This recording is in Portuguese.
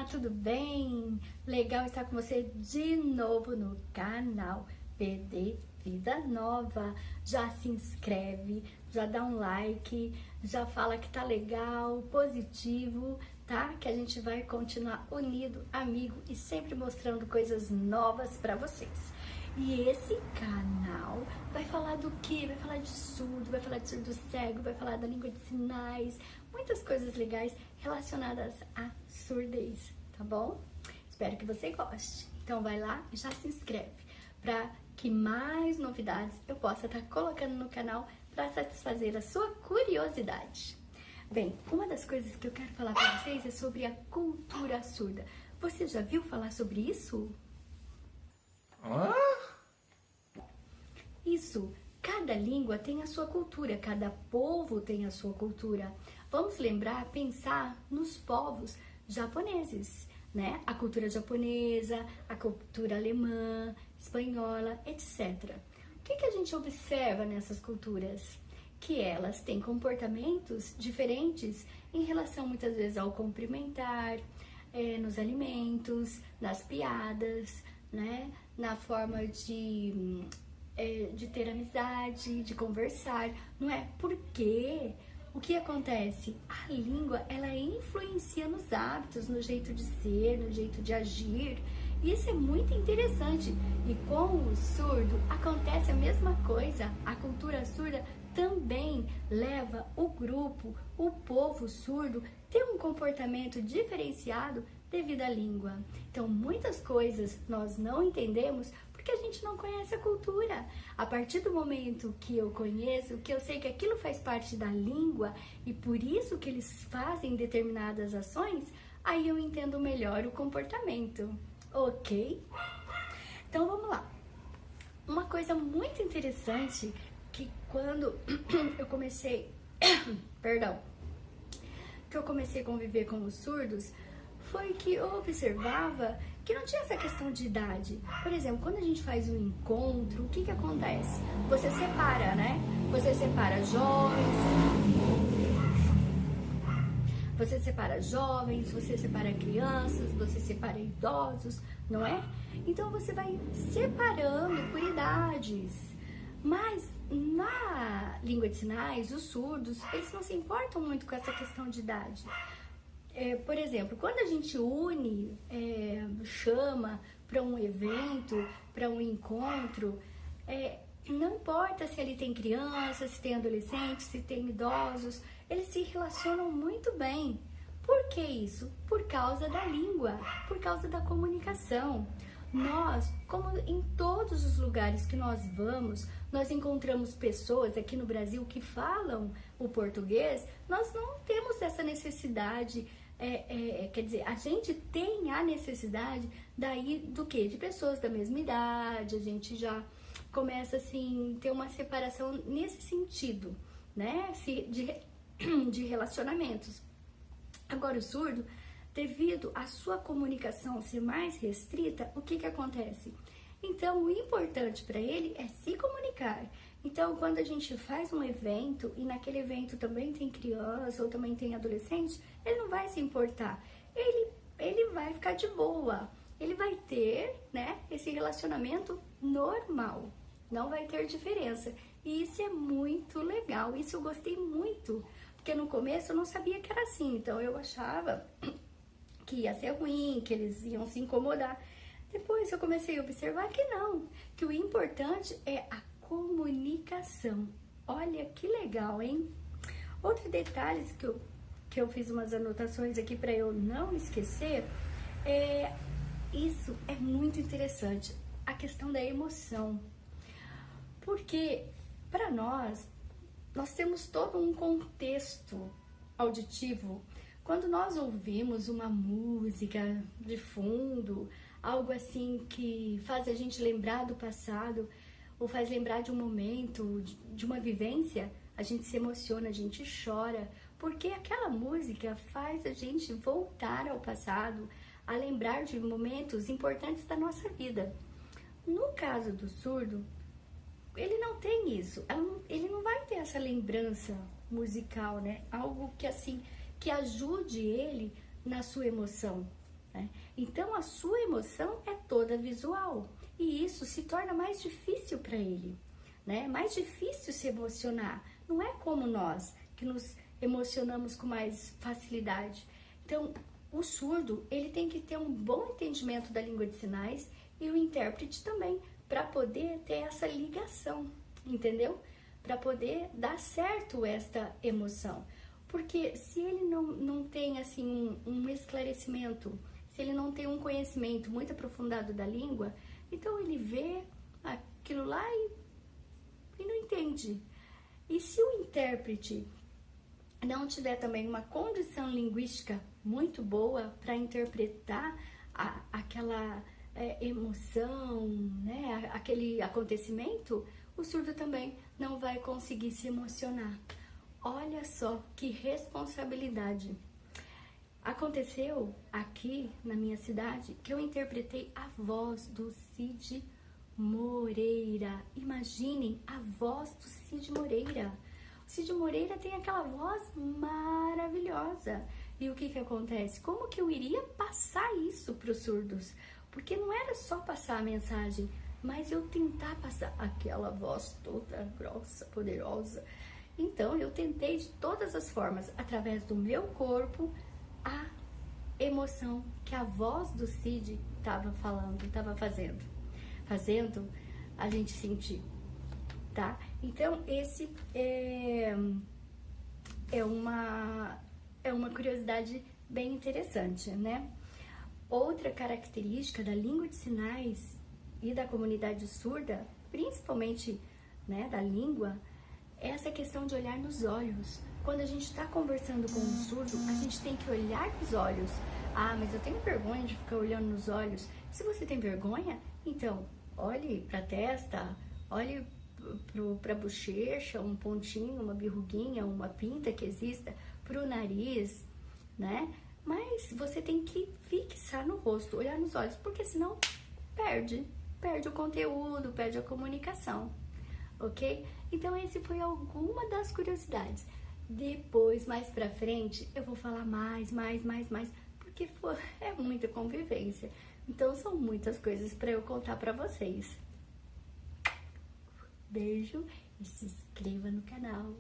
tudo bem? Legal estar com você de novo no canal PD Vida Nova. Já se inscreve, já dá um like, já fala que tá legal, positivo, tá? Que a gente vai continuar unido, amigo e sempre mostrando coisas novas pra vocês. E esse canal vai falar do quê? Vai falar de surdo, vai falar de surdo cego, vai falar da língua de sinais, muitas coisas legais relacionadas à surdez, tá bom? Espero que você goste. Então vai lá e já se inscreve para que mais novidades eu possa estar colocando no canal para satisfazer a sua curiosidade. Bem, uma das coisas que eu quero falar para vocês é sobre a cultura surda. Você já viu falar sobre isso? Isso, cada língua tem a sua cultura, cada povo tem a sua cultura. Vamos lembrar, pensar nos povos japoneses, né? A cultura japonesa, a cultura alemã, espanhola, etc. O que a gente observa nessas culturas? Que elas têm comportamentos diferentes em relação muitas vezes ao cumprimentar, nos alimentos, nas piadas, né? Na forma de ter amizade, de conversar, não é? Porque o que acontece? A língua, ela influencia nos hábitos, no jeito de ser, no jeito de agir. E isso é muito interessante. E com o surdo acontece a mesma coisa. A cultura surda também leva o grupo, o povo surdo, a ter um comportamento diferenciado devido à língua. Então, muitas coisas nós não entendemos porque a gente não conhece a cultura. A partir do momento que eu conheço, que eu sei que aquilo faz parte da língua e por isso que eles fazem determinadas ações, aí eu entendo melhor o comportamento, ok? Então vamos lá. Uma coisa muito interessante que quando eu comecei, que eu comecei a conviver com os surdos, foi que eu observava que não tinha essa questão de idade. Por exemplo, quando a gente faz um encontro, o que acontece? Você separa, né? Você separa jovens, você separa crianças, você separa idosos, não é? Então você vai separando por idades. Mas na língua de sinais, os surdos, eles não se importam muito com essa questão de idade. Por exemplo, quando a gente une, chama para um evento, para um encontro, não importa se ali tem crianças, se tem adolescentes, se tem idosos, eles se relacionam muito bem. Por que isso? Por causa da língua, por causa da comunicação. Nós, como em todos os lugares que nós vamos, nós encontramos pessoas aqui no Brasil que falam o português, nós não temos essa necessidade, quer dizer, a gente tem a necessidade daí do quê? De pessoas da mesma idade, a gente já começa assim, ter uma separação nesse sentido, né? De relacionamentos. Agora o surdo, devido à sua comunicação ser mais restrita, o que acontece? Então, o importante para ele é se comunicar. Então, quando a gente faz um evento e naquele evento também tem criança ou também tem adolescente, ele não vai se importar. Ele vai ficar de boa. Ele vai ter, né, esse relacionamento normal. Não vai ter diferença. E isso é muito legal. Isso eu gostei muito. Porque no começo eu não sabia que era assim. Então, eu achava que ia ser ruim, que eles iam se incomodar. Depois eu comecei a observar que não, que o importante é a comunicação. Olha que legal, hein? Outro detalhe que eu fiz umas anotações aqui para eu não esquecer, isso é muito interessante, a questão da emoção. Porque para nós temos todo um contexto auditivo. Quando nós ouvimos uma música de fundo, algo assim que faz a gente lembrar do passado, ou faz lembrar de um momento, de uma vivência, a gente se emociona, a gente chora, porque aquela música faz a gente voltar ao passado, a lembrar de momentos importantes da nossa vida. No caso do surdo, ele não tem isso, ele não vai ter essa lembrança musical, né? Algo que assim, que ajude ele na sua emoção, né? Então a sua emoção é toda visual e isso se torna mais difícil para ele, né? Mais difícil se emocionar. Não é como nós que nos emocionamos com mais facilidade. Então, o surdo, ele tem que ter um bom entendimento da língua de sinais e o intérprete também, para poder ter essa ligação, entendeu? Para poder dar certo esta emoção. Porque se ele não tem assim um esclarecimento, se ele não tem um conhecimento muito aprofundado da língua, então ele vê aquilo lá e não entende. E se o intérprete não tiver também uma condição linguística muito boa para interpretar aquela emoção, né, aquele acontecimento, o surdo também não vai conseguir se emocionar. Olha só que responsabilidade. Aconteceu aqui na minha cidade que eu interpretei a voz do Cid Moreira. Imaginem a voz do Cid Moreira. O Cid Moreira tem aquela voz maravilhosa. E o que acontece? Como que eu iria passar isso para os surdos? Porque não era só passar a mensagem, mas eu tentar passar aquela voz toda grossa, poderosa. Então eu tentei de todas as formas, através do meu corpo, a emoção que a voz do Cid estava falando, estava fazendo a gente sentir, tá? Então esse é uma curiosidade bem interessante, né? Outra característica da língua de sinais e da comunidade surda, principalmente, né, da língua, é essa questão de olhar nos olhos. Quando a gente está conversando com um surdo, a gente tem que olhar nos olhos. Ah, mas eu tenho vergonha de ficar olhando nos olhos. Se você tem vergonha, então olhe para a testa, olhe para a bochecha, um pontinho, uma verruguinha, uma pinta que exista, para o nariz, né? Mas você tem que fixar no rosto, olhar nos olhos, porque senão perde o conteúdo, perde a comunicação, ok? Então esse foi alguma das curiosidades. Depois, mais pra frente, eu vou falar mais, porque é muita convivência. Então são muitas coisas para eu contar para vocês. Beijo e se inscreva no canal.